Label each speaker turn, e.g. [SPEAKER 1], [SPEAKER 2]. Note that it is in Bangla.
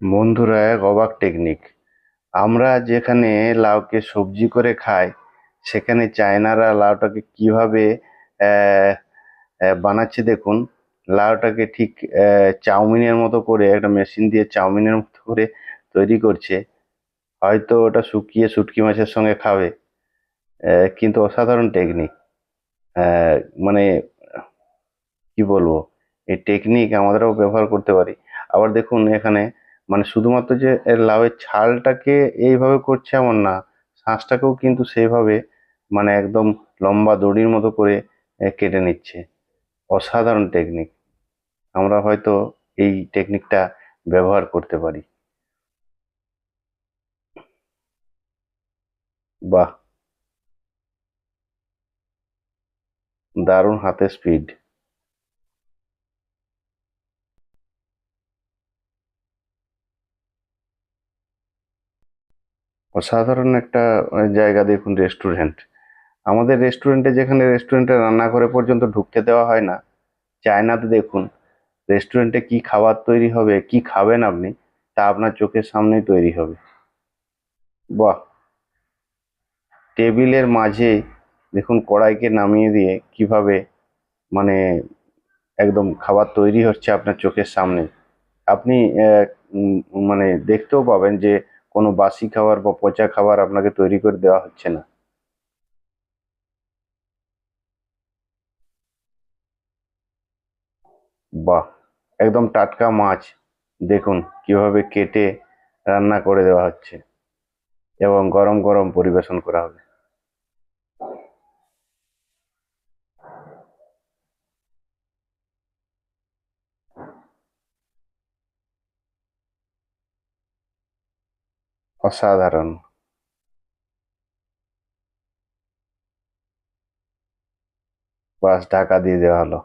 [SPEAKER 1] বন্ধুরা, এক অবাক টেকনিক। আমরা যেখানে লাউকে সবজি করে খাই, সেখানে চায়নারা লাউটাকে কিভাবে আহ, বানাচ্ছে দেখুন। লাউটাকে ঠিক চাউমিনের মতো করে, একটা মেশিন দিয়ে চাউমিনের মতো করে তৈরি করছে। হয়তো ওটা শুকিয়ে শুটকি মাছের সঙ্গে খাবে। কিন্তু অসাধারণ টেকনিক। আহ, মানে কি বলবো, এই টেকনিক আমাদেরও ব্যবহার করতে পারি। আবার দেখুন এখানে, মানে শুধুমাত্র যে লাউয়ের ছালটাকে এইভাবে করছে এমন না, শাঁসটাকেও কিন্তু সেইভাবে, মানে একদম লম্বা দড়ির মতো করে কেটে নিচ্ছে। অসাধারণ টেকনিক। আমরা হয়তো এই টেকনিকটা ব্যবহার করতে পারি। বাহ, দারুণ হাতে স্পিড। অসাধারণ একটা জায়গা দেখুন, রেস্টুরেন্ট। আমাদের রেস্টুরেন্টে, যেখানে রেস্টুরেন্টে রান্নাঘরে পর্যন্ত ঢুকতে দেওয়া হয় না, চায়নাতে দেখুন রেস্টুরেন্টে কি খাবার তৈরি হবে, কি খাবেন আপনি, তা আপনার চোখের সামনেই তৈরি হবে। বাহ, টেবিলের মাঝে দেখুন কড়াইকে নামিয়ে দিয়ে কিভাবে, মানে একদম খাবার তৈরি হচ্ছে আপনার চোখের সামনে। আপনি আহ, উম, মানে দেখতেও পাবেন যে কোনো বাসি খাবার বা পচা খাবার আপনাকে তৈরি করে দেওয়া হচ্ছে না। বাহ, একদম টাটকা মাছ দেখুন কিভাবে কেটে রান্না করে দেওয়া হচ্ছে এবং গরম গরম পরিবেশন করা হবে। অসাধারণ। বাস ঢাকা দিয়ে দেওয়া হলো।